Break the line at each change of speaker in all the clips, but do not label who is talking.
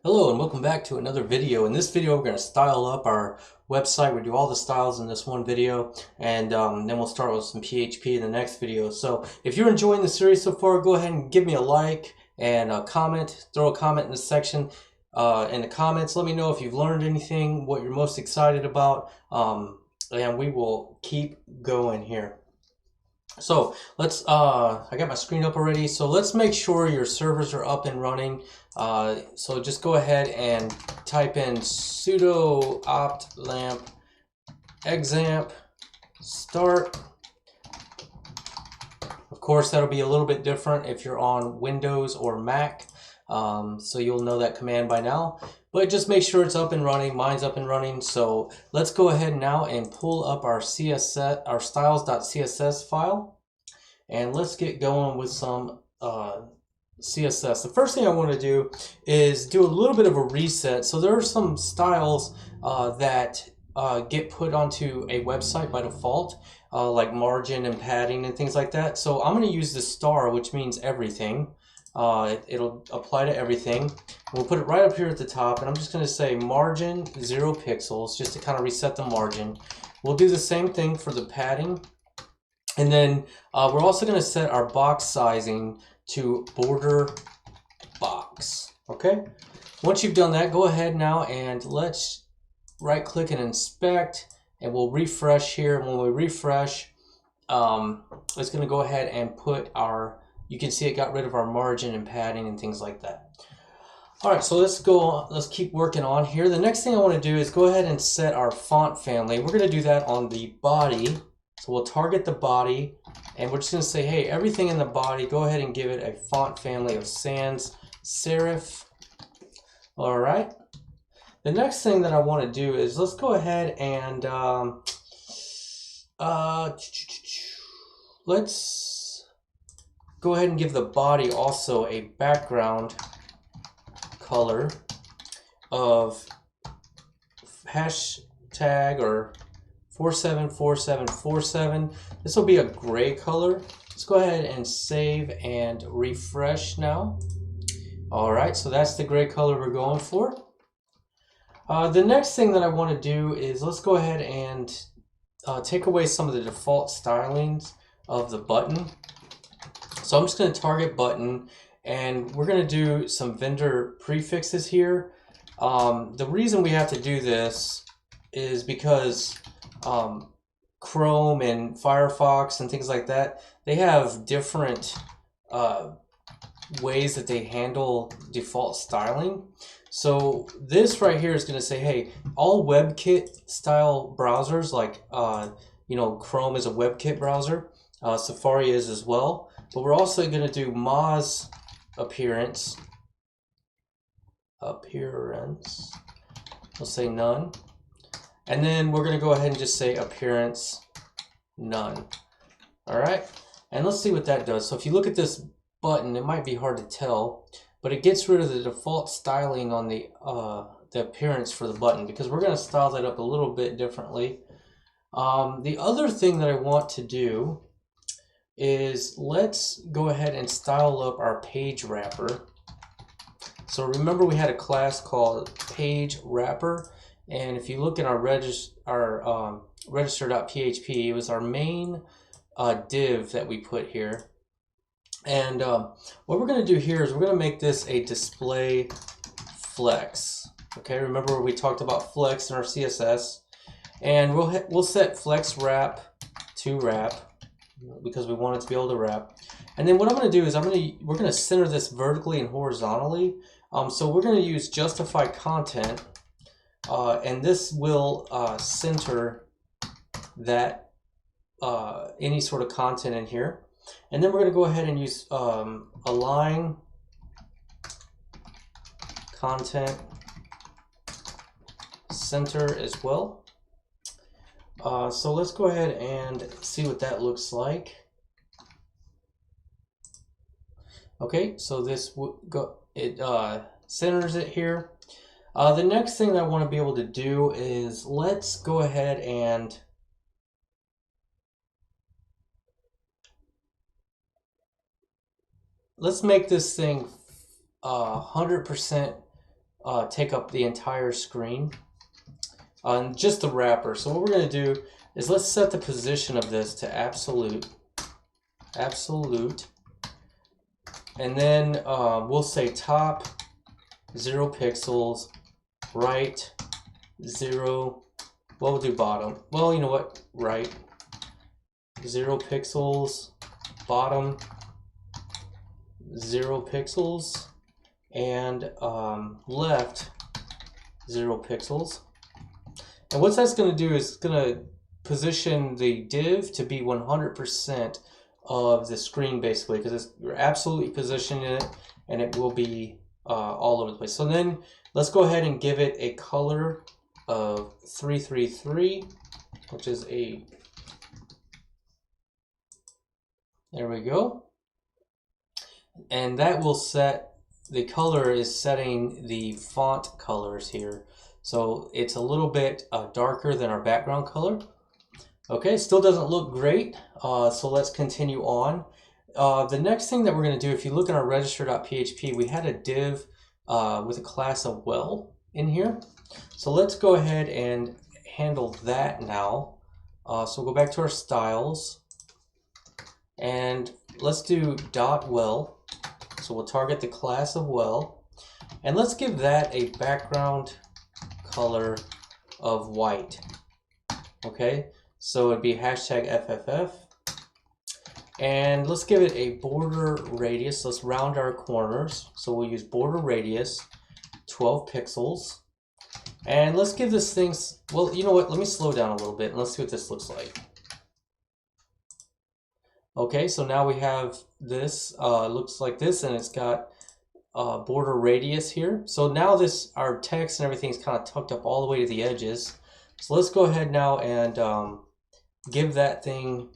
Hello and welcome back to another video. In this video, we're going to style up our website. We do all the styles in this one video, and then we'll start with some PHP in the next video. So if you're enjoying the series so far, go ahead and give me a like and a comment. Throw a comment in the section in the comments. Let me know if you've learned anything, what you're most excited about, and we will keep going here. So let's, I got my screen up already. So let's make sure your servers are up and running. So just go ahead and type in sudo opt lamp examp start. Of course, that'll be a little bit different if you're on Windows or Mac. So you'll know that command by now, but just make sure it's up and running. Mine's up and running. So let's go ahead now and pull up our CSS, our styles.css file, and let's get going with some CSS. The first thing I want to do is do a little bit of a reset. So there are some styles that get put onto a website by default, like margin and padding and things like that. So I'm going to use the star, which means everything. It'll apply to everything. We'll put it right up here at the top, and I'm just going to say margin 0 pixels just to kind of reset the margin. We'll do the same thing for the padding, and then we're also going to set our box sizing to border box. Okay, once you've done that, go ahead now and let's right click and inspect, and we'll refresh here. And when we refresh, it's going to go ahead and put our, you can see it got rid of our margin and padding and things like that. All right, so let's go on, let's keep working on here. The next thing I want to do is go ahead and set our font family. We're going to do that on the body. So we'll target the body, and we're just going to say, hey, everything in the body, go ahead and give it a font family of sans serif. All right. The next thing that I want to do is let's go ahead and let's go ahead and give the body also a background color of hashtag or 474747. This will be a gray color. Let's go ahead and save and refresh now. All right, so that's the gray color we're going for. The next thing that I want to do is let's go ahead and take away some of the default stylings of the button. So I'm just going to target button, and we're going to do some vendor prefixes here. The reason we have to do this is because Chrome and Firefox and things like that, they have different ways that they handle default styling. So this right here is going to say, hey, all WebKit style browsers, like Chrome is a WebKit browser, Safari is as well, but we're also going to do Moz appearance, we'll say none, and then we're going to go ahead and just say appearance none. All right, and let's see what that does. So if you look at this button, it might be hard to tell, but it gets rid of the default styling on the appearance for the button, because we're going to style that up a little bit differently. The other thing that I want to do is let's go ahead and style up our page wrapper. So remember, we had a class called page wrapper, and if you look at our register.php, it was our main div that we put here. And what we're going to do here is we're going to make this a display flex. Okay, remember we talked about flex in our CSS, and we'll set flex wrap to wrap because we want it to be able to wrap. And then what I'm going to do is we're going to center this vertically and horizontally. So we're going to use justify content, and this will center that any sort of content in here. And then we're going to go ahead and use align content center as well. So let's go ahead and see what that looks like. Okay, so this centers it here. The next thing that I want to be able to do is let's go ahead and let's make this thing 100% take up the entire screen on just the wrapper. So what we're going to do is let's set the position of this to absolute, and then we'll say top 0 pixels, right 0. Well, we'll do bottom. Well, you know what? Right 0 pixels, bottom 0 pixels, and left 0 pixels. And what that's going to do is going to position the div to be 100% of the screen, basically, because you're absolutely positioning it, and it will be all over the place. So then let's go ahead and give it a color of 333, which is there we go. And that will set, the color is setting the font colors here. So it's a little bit darker than our background color. Okay, still doesn't look great. So let's continue on. The next thing that we're going to do, if you look at our register.php, we had a div with a class of well in here. So let's go ahead and handle that now. So we'll go back to our styles and let's do .well. So we'll target the class of well, and let's give that a background color of white. Okay, so it'd be hashtag FFF, and let's give it a border radius. Let's round our corners, so we'll use border radius 12 pixels, and let's give this thing, well, you know what, let me slow down a little bit and let's see what this looks like. Okay, so now we have this, looks like this, and it's got border radius here. So now our text and everything is kind of tucked up all the way to the edges. So let's go ahead now and give that thing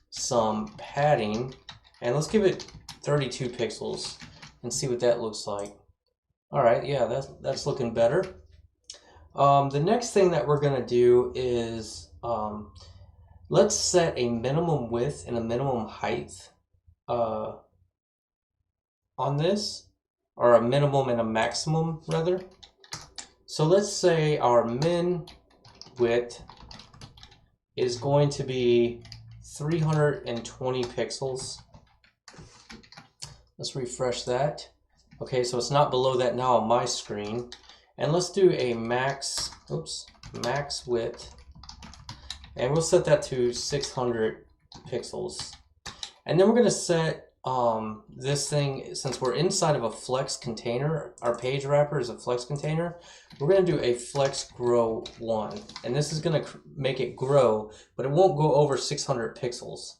some padding, and let's give it 32 pixels and see what that looks like. All right, yeah, that's looking better. The next thing that we're gonna do is let's set a minimum width and a minimum height on this, or a minimum and a maximum rather. So let's say our min width is going to be 320 pixels. Let's refresh that. Okay, so it's not below that now on my screen. And let's do a max width. And we'll set that to 600 pixels. And then we're going to set this thing, since we're inside of a flex container, our page wrapper is a flex container, we're going to do a flex grow 1. And this is going to make it grow, but it won't go over 600 pixels.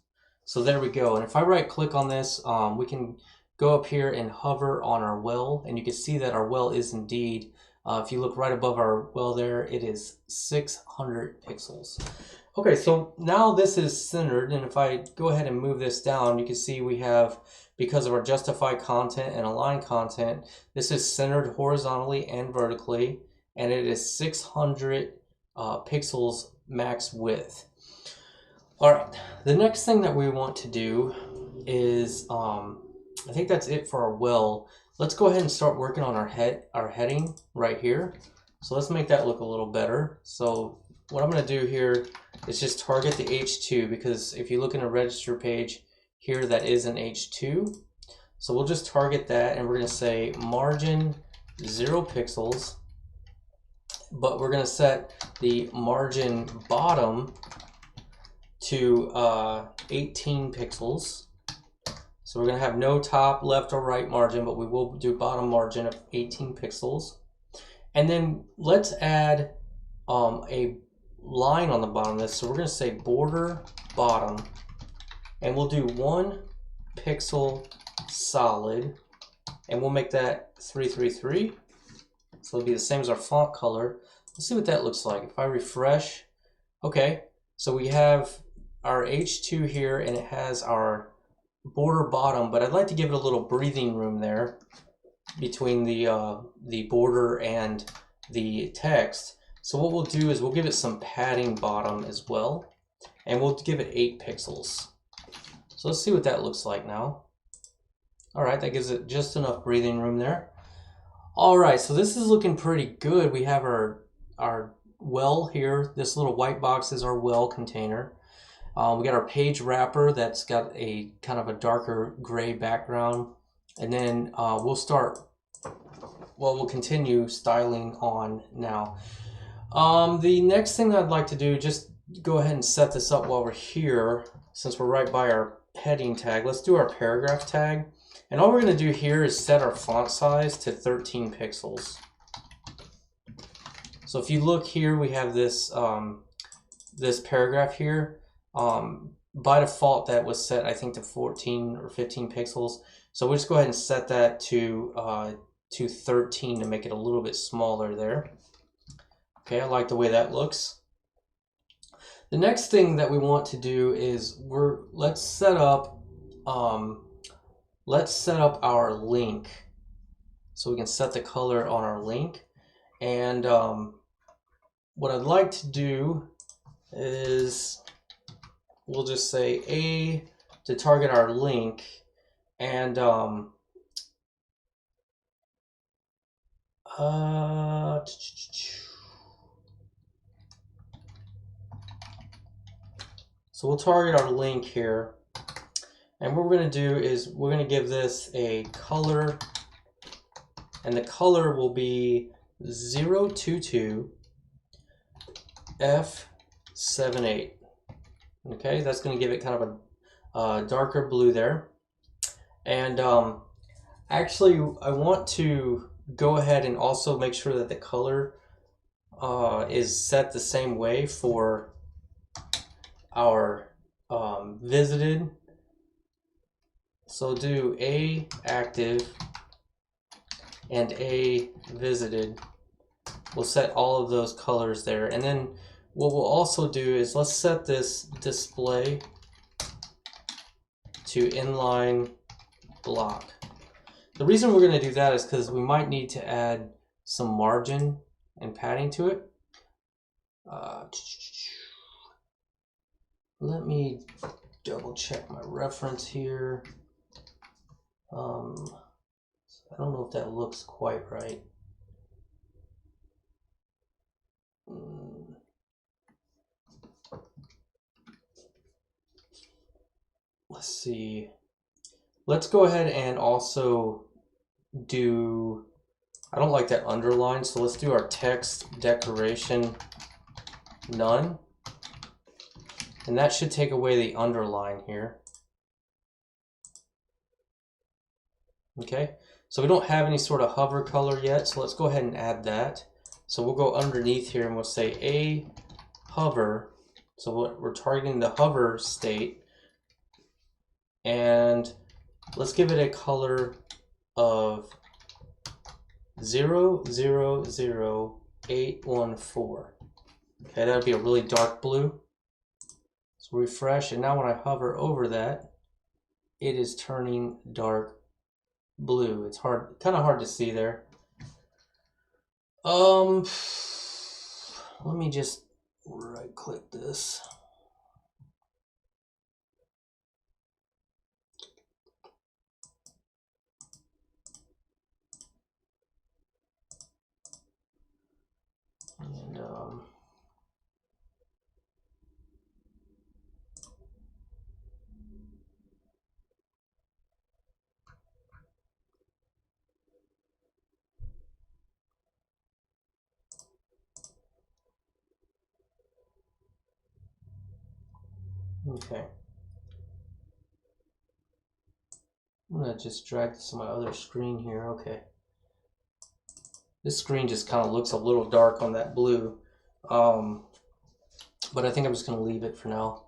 So there we go. And if I right click on this, we can go up here and hover on our well, and you can see that our well is indeed, if you look right above our well there, it is 600 pixels. Okay, so now this is centered, and if I go ahead and move this down, you can see we have, because of our justify content and align content, this is centered horizontally and vertically, and it is 600 pixels max width. All right, the next thing that we want to do is, I think that's it for our well. Let's go ahead and start working on our heading right here. So let's make that look a little better. So what I'm going to do here is just target the H2, because if you look in a register page here, that is an H2. So we'll just target that, and we're going to say margin 0 pixels, but we're going to set the margin bottom to 18 pixels. So we're going to have no top, left, or right margin, but we will do bottom margin of 18 pixels. And then let's add a line on the bottom of this. So we're going to say border bottom, and we'll do 1 pixel solid, and we'll make that 333. So it'll be the same as our font color. Let's see what that looks like. If I refresh, okay, so we have our H2 here, and it has our border bottom, but I'd like to give it a little breathing room there between the border and the text. So what we'll do is we'll give it some padding bottom as well, and we'll give it 8 pixels. So let's see what that looks like now. All right, that gives it just enough breathing room there. All right, so this is looking pretty good. We have our well here. This little white box is our well container. We got our page wrapper that's got a kind of a darker gray background. And then we'll continue styling on now. The next thing I'd like to do, just go ahead and set this up while we're here, since we're right by our heading tag. Let's do our paragraph tag. And all we're going to do here is set our font size to 13 pixels. So if you look here, we have this, this paragraph here. By default, that was set, I think, to 14 or 15 pixels. So we'll just go ahead and set that to 13 to make it a little bit smaller there. Okay, I like the way that looks. The next thing that we want to do is let's set up our link, so we can set the color on our link. And what I'd like to do is we'll just say A to target our link, and so we'll target our link here. And what we're going to do is we're going to give this a color, and the color will be 022 F78. Okay, that's going to give it kind of a darker blue there. And actually, I want to go ahead and also make sure that the color is set the same way for our visited. So do A active and A visited. We'll set all of those colors there. And then what we'll also do is let's set this display to inline block. The reason we're going to do that is because we might need to add some margin and padding to it. Let me double check my reference here. I don't know if that looks quite right. Let's see. Let's go ahead and also do, I don't like that underline, so let's do our text decoration none. And that should take away the underline here. Okay, so we don't have any sort of hover color yet, so let's go ahead and add that. So we'll go underneath here and we'll say a hover. So we're targeting the hover state. And let's give it a color of 000814. Okay, that'll be a really dark blue. So refresh, and now when I hover over that, it is turning dark blue. It's kind of hard to see there. Let me just right click this. And okay. I'm gonna just drag this to my other screen here. Okay. This screen just kind of looks a little dark on that blue. But I think I'm just gonna leave it for now.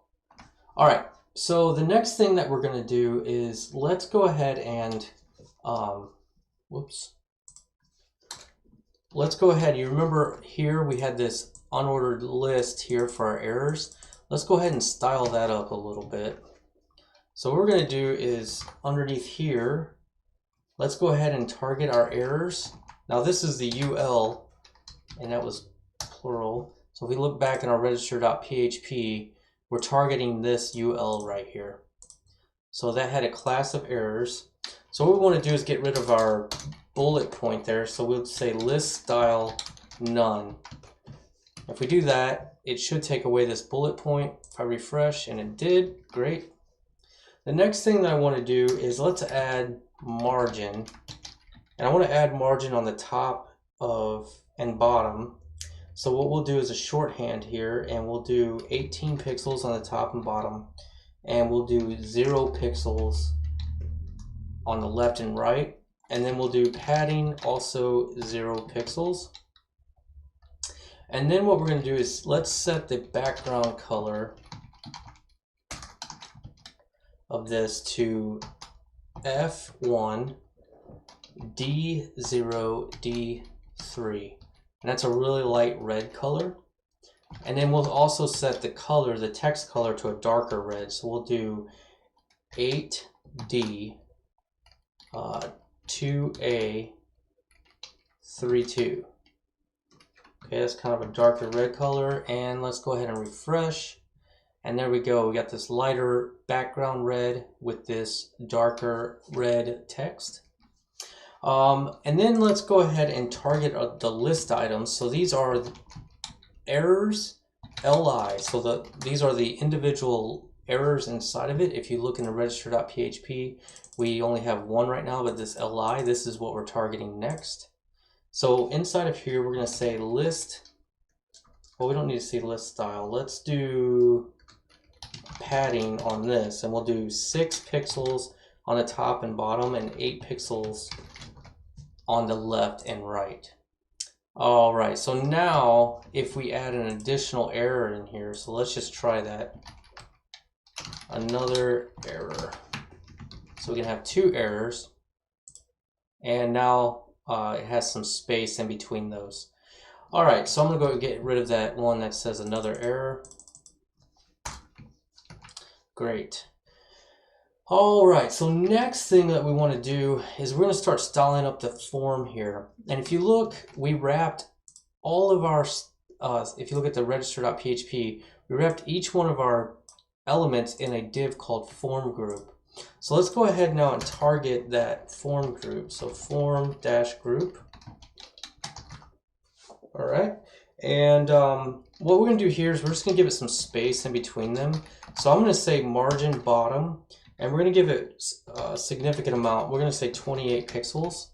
All right, so the next thing that we're gonna do is let's go ahead and, let's go ahead. You remember here we had this unordered list here for our errors. Let's go ahead and style that up a little bit. So what we're going to do is underneath here, let's go ahead and target our errors. Now this is the UL, and that was plural. So if we look back in our register.php, we're targeting this UL right here. So that had a class of errors. So what we want to do is get rid of our bullet point there, so we'll say list style none. If we do that, it should take away this bullet point. If I refresh, and it did, great. The next thing that I want to do is let's add margin. And I want to add margin on the top of and bottom. So what we'll do is a shorthand here, and we'll do 18 pixels on the top and bottom, and we'll do 0 pixels on the left and right, and then we'll do padding also 0 pixels. And then what we're going to do is let's set the background color of this to F1 D0 D3, and that's a really light red color. And then we'll also set the color, the text color, to a darker red. So we'll do 8D 2A 32. Okay, that's kind of a darker red color, and let's go ahead and refresh. And there we go, we got this lighter background red with this darker red text. And then let's go ahead and target the list items. So these are errors li. So these are the individual errors inside of it. If you look in the register.php, we only have one right now, but this li, this is what we're targeting next. So inside of here, we're going to say list. Well, we don't need to see list style. Let's do padding on this, and we'll do 6 pixels on the top and bottom and 8 pixels on the left and right. All right, so now if we add an additional error in here, so let's just try that. Another error. So we can have 2 errors, and now it has some space in between those. All right, so I'm gonna go get rid of that one that says another error. Great. All right, so next thing that we want to do is we're going to start styling up the form here. And if you look, we wrapped all of our, if you look at the register.php, we wrapped each one of our elements in a div called form group. So let's go ahead now and target that form group. So form-group. All right. And what we're going to do here is we're just going to give it some space in between them. So I'm going to say margin bottom, and we're going to give it a significant amount. We're going to say 28 pixels.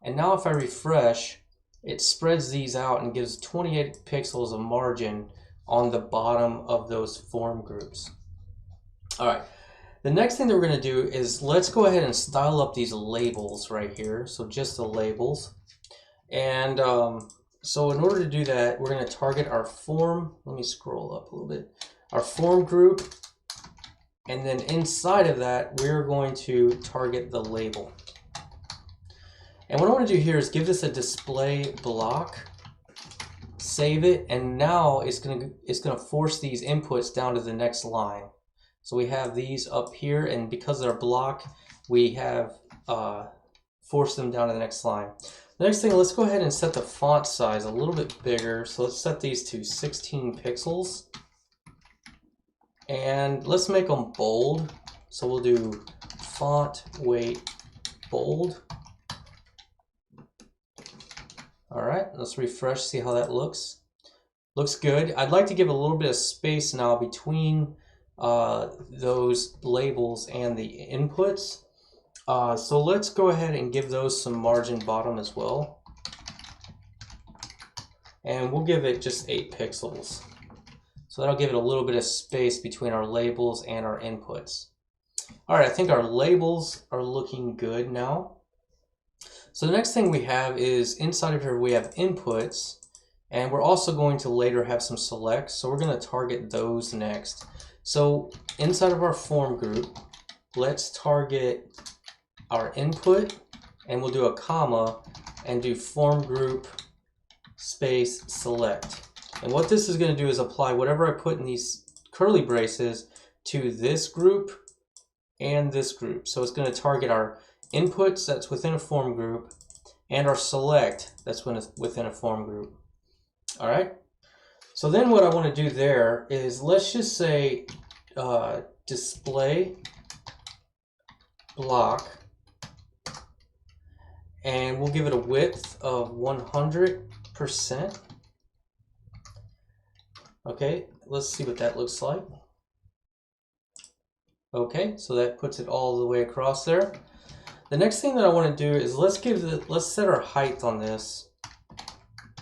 And now if I refresh, it spreads these out and gives 28 pixels of margin on the bottom of those form groups. All right. The next thing that we're going to do is let's go ahead and style up these labels right here. So just the labels. And so in order to do that, we're going to target our form. Let me scroll up a little bit. Our form group. And then inside of that, we're going to target the label. And what I want to do here is give this a display block, save it, and now it's going to force these inputs down to the next line. So we have these up here, and because they're block, we have forced them down to the next line. The next thing, let's go ahead and set the font size a little bit bigger. So let's set these to 16 pixels. And let's make them bold. So we'll do font weight bold. All right, let's refresh, see how that looks. Looks good. I'd like to give a little bit of space now between those labels and the inputs. So let's go ahead and give those some margin bottom as well. And we'll give it just 8 pixels. So that'll give it a little bit of space between our labels and our inputs. All right, I think our labels are looking good now. So the next thing we have is inside of here we have inputs, and we're also going to later have some selects. So we're going to target those next. So inside of our form group, let's target our input, and we'll do a comma and do form group space select. And what this is going to do is apply whatever I put in these curly braces to this group and this group. So it's going to target our inputs that's within a form group and our select that's within a form group. All right. So then what I want to do there is let's just say display block, and we'll give it a width of 100%. Okay, let's see what that looks like. Okay, so that puts it all the way across there. The next thing that I want to do is let's set our height on this.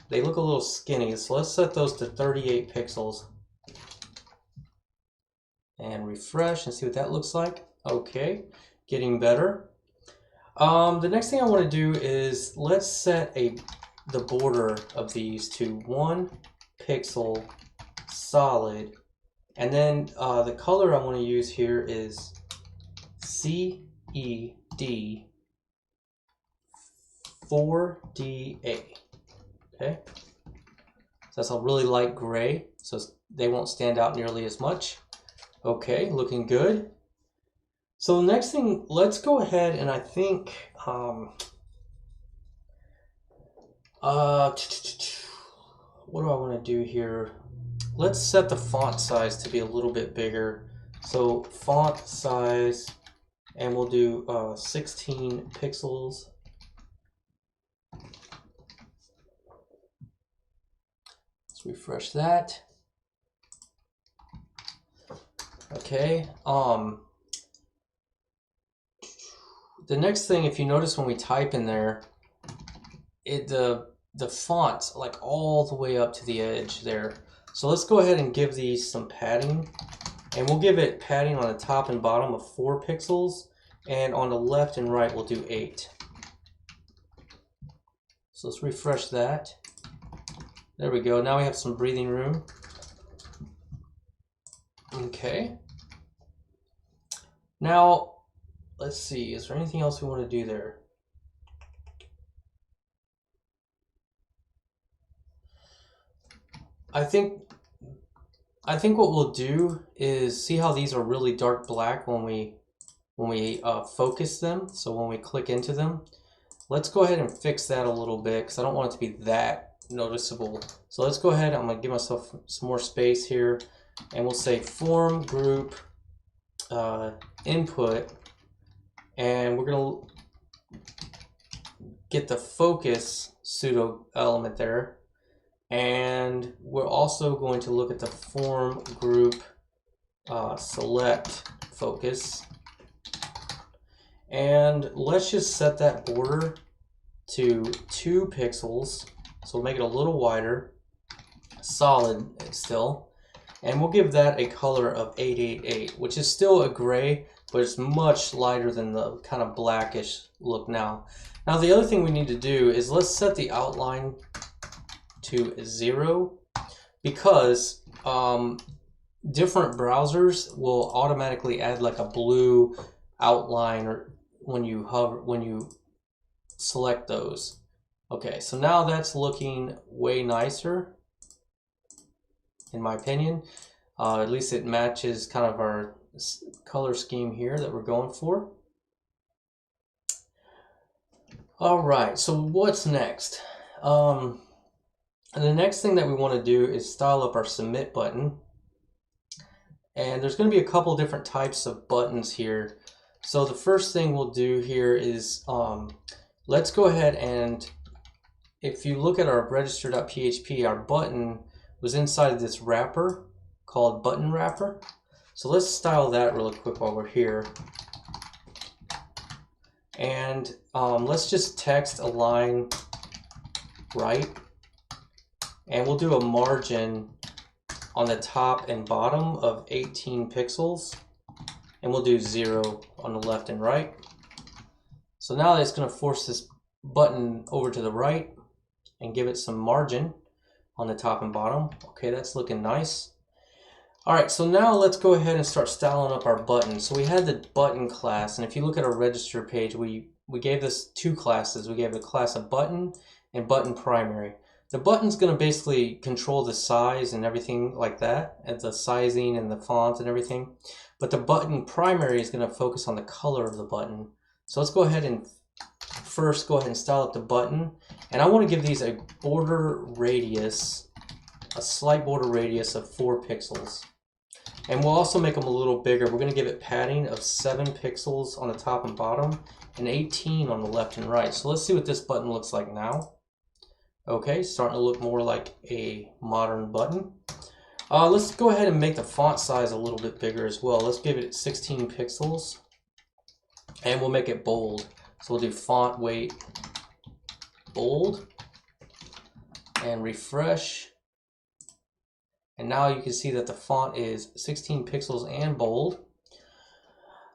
They look a little skinny, so let's set those to 38 pixels. And refresh and see what that looks like. Okay, getting better. The next thing I want to do is let's set the border of these to 1 pixel solid, and then the color I want to use here is CED 4DA. Okay, so that's a really light gray, so they won't stand out nearly as much. Okay, looking good. So the next thing, let's go ahead and I think what do I want to do here? Let's set the font size to be a little bit bigger. So font size, and we'll do 16 pixels. Let's refresh that. Okay. The next thing, if you notice when we type in there, the font's like all the way up to the edge there. So let's go ahead and give these some padding, and we'll give it padding on the top and bottom of 4 pixels, and on the left and right we'll do 8. So let's refresh that. There we go. Now we have some breathing room. Okay. Now, let's see. Is there anything else we want to do there? I think what we'll do is see how these are really dark black when we focus them. So when we click into them, let's go ahead and fix that a little bit because I don't want it to be that noticeable. So let's go ahead. I'm gonna give myself some more space here, and we'll say form group input, and we're gonna get the focus pseudo element there. And we're also going to look at the form group select focus. And let's just set that border to 2 pixels. So we'll make it a little wider, solid still. And we'll give that a color of 888, which is still a gray, but it's much lighter than the kind of blackish look now. Now the other thing we need to do is let's set the outline to 0, because different browsers will automatically add like a blue outline or when you select those. Okay, so now that's looking way nicer in my opinion. At least it matches kind of our color scheme here that we're going for. All right, so what's next? And the next thing that we want to do is style up our submit button. And there's going to be a couple different types of buttons here. So the first thing we'll do here is let's go ahead and, if you look at our register.php, our button was inside of this wrapper called button wrapper. So let's style that really quick while we're here. And let's just text align right. And we'll do a margin on the top and bottom of 18 pixels. And we'll do 0 on the left and right. So now it's going to force this button over to the right and give it some margin on the top and bottom. Okay, that's looking nice. All right, so now let's go ahead and start styling up our button. So we had the button class, and if you look at our register page, we gave this 2 classes. We gave a class of button and button primary. The button's going to basically control the size and everything like that, and the sizing and the font and everything. But the button primary is going to focus on the color of the button. So let's go ahead and first go ahead and style up the button. And I want to give these a border radius, a slight border radius of 4 pixels. And we'll also make them a little bigger. We're going to give it padding of 7 pixels on the top and bottom, and 18 on the left and right. So let's see what this button looks like now. Okay, starting to look more like a modern button. Let's go ahead and make the font size a little bit bigger as well. Let's give it 16 pixels and we'll make it bold. So we'll do font weight bold and refresh. And now you can see that the font is 16 pixels and bold.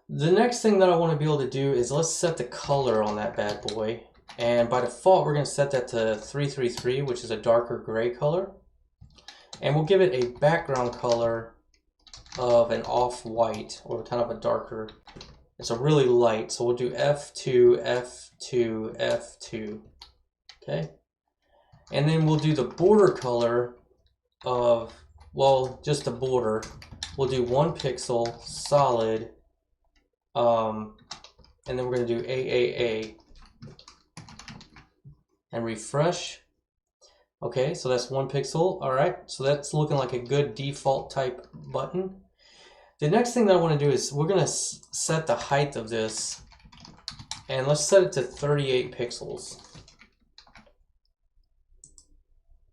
The next thing that I want to be able to do is let's set the color on that bad boy. And by default, we're going to set that to 333, which is a darker gray color. And we'll give it a background color of an off-white, or kind of a darker. It's a really light, so we'll do F2, F2, F2. Okay. And then we'll do the border color of, well, just the border. We'll do 1 pixel solid. And then we're going to do AAA and refresh. Okay, so that's 1 pixel. All right, so that's looking like a good default type button. The next thing that I want to do is we're going to set the height of this, and let's set it to 38 pixels.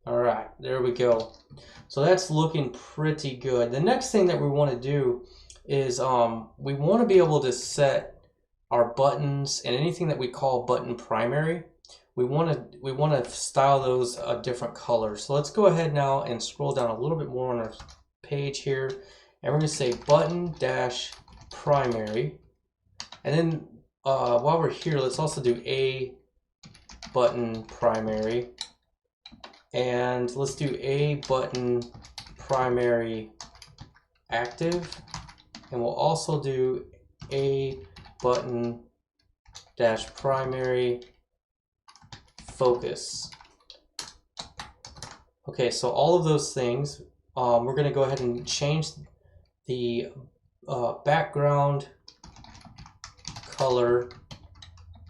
All right, there we go. So that's looking pretty good. The next thing that we want to do is we want to be able to set our buttons and anything that we call button primary. We want to style those a different color. So let's go ahead now and scroll down a little bit more on our page here, and we're going to say button dash primary. And then while we're here, let's also do a button primary, and let's do a button primary active. And we'll also do a button dash primary focus. Okay, so all of those things, we're going to go ahead and change the background color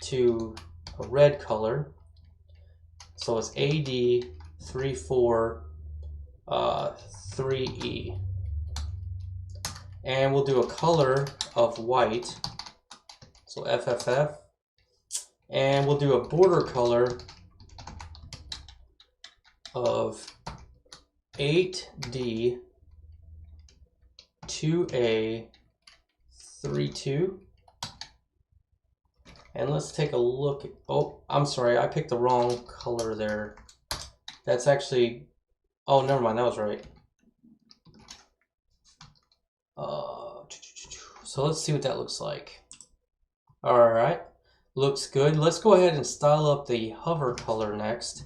to a red color. So it's AD343E. And we'll do a color of white, so FFF, and we'll do a border color of 8D 2A32. And let's take a look at, oh, I'm sorry, I picked the wrong color there. That's actually, oh, never mind, that was right. So let's see what that looks like. All right, looks good. Let's go ahead and style up the hover color next.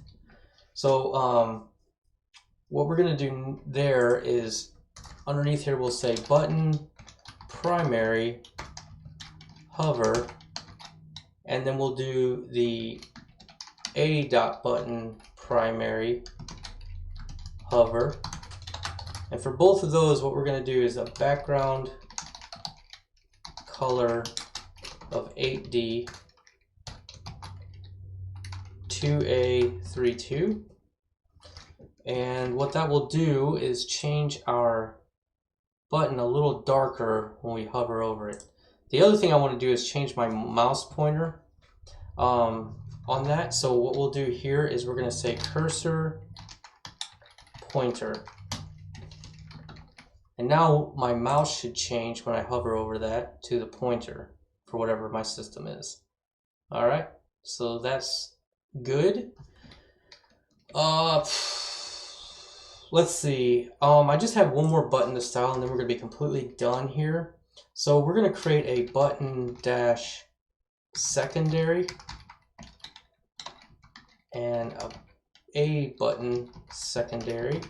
So what we're gonna do there is underneath here we'll say button primary hover, and then we'll do the a dot button primary hover. And for both of those, what we're going to do is a background color of 8D 2A32. And what that will do is change our button a little darker when we hover over it. The other thing I want to do is change my mouse pointer on that. So what we'll do here is we're going to say cursor pointer. And now my mouse should change when I hover over that to the pointer for whatever my system is. All right, so that's good. Let's see. I just have one more button to style, and then we're going to be completely done here. So we're going to create a button dash secondary and a button secondary.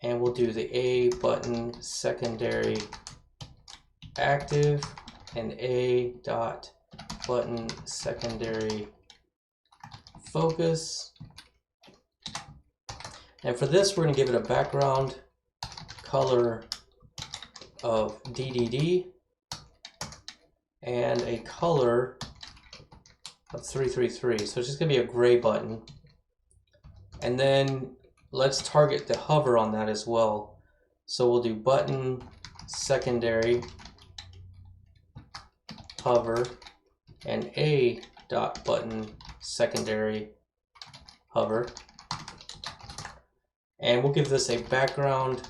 And we'll do the a button secondary active and a dot button secondary focus. And for this, we're going to give it a background color of DDD and a color of 333. So it's just going to be a gray button. And then let's target the hover on that as well. So we'll do button secondary hover, and a dot button secondary hover. And we'll give this a background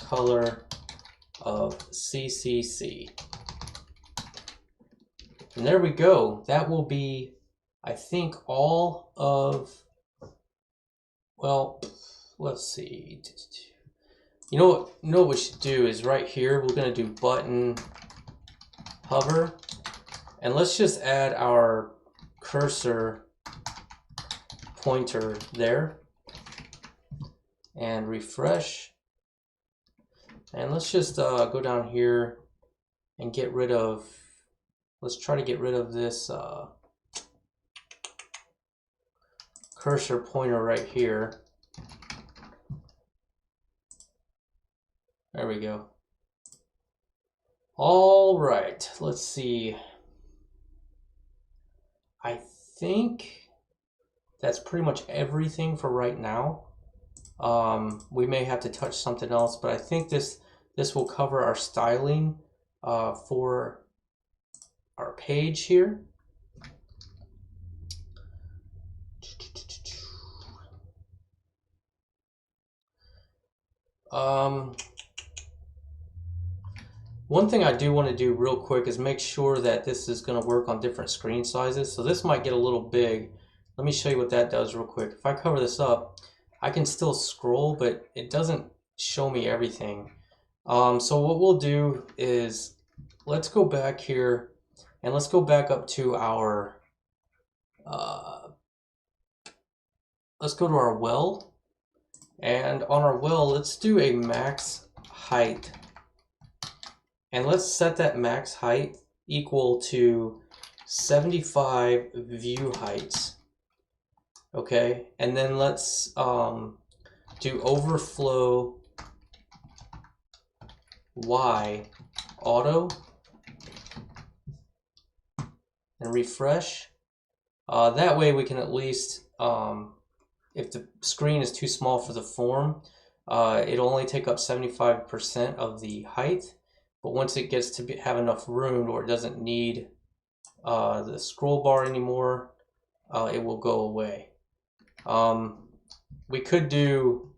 color of CCC. And there we go. That will be, I think, all of, well, let's see. You know what we should do is right here, we're going to do button hover. And let's just add our cursor pointer there. And refresh. And let's just go down here and get rid of, let's try to get rid of this cursor pointer right here. There we go. All right, let's see. I think that's pretty much everything for right now. We may have to touch something else, but I think this will cover our styling for our page here. One thing I do want to do real quick is make sure that this is going to work on different screen sizes. So this might get a little big. Let me show you what that does real quick. If I cover this up, I can still scroll, but it doesn't show me everything. So what we'll do is, let's go back here and let's go back up to our, let's go to our well. And on our well, let's do a max height. And let's set that max height equal to 75 view heights. Okay, and then let's do overflow Y auto and refresh. That way we can at least, if the screen is too small for the form, it'll only take up 75% of the height. But once it gets to have enough room or it doesn't need the scroll bar anymore, it will go away. We could do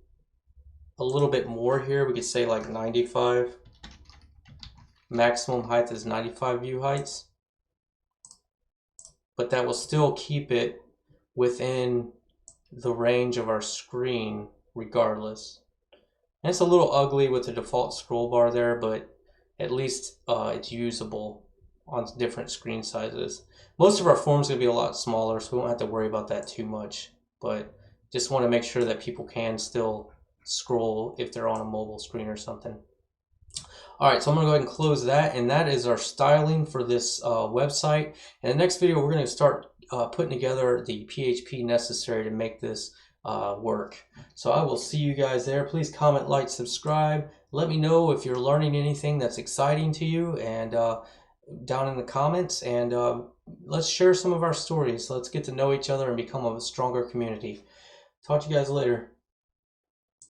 a little bit more here. We could say like 95. Maximum height is 95 view heights. But that will still keep it within the range of our screen regardless. And it's a little ugly with the default scroll bar there, but at least it's usable on different screen sizes. Most of our forms are going to be a lot smaller, so we won't have to worry about that too much. But just want to make sure that people can still scroll if they're on a mobile screen or something. All right, so I'm going to go ahead and close that, and that is our styling for this website. In the next video, we're going to start putting together the PHP necessary to make this work. So I will see you guys there. Please comment, like, subscribe. Let me know if you're learning anything that's exciting to you, and down in the comments, and let's share some of our stories. Let's get to know each other and become a stronger community. Talk to you guys later.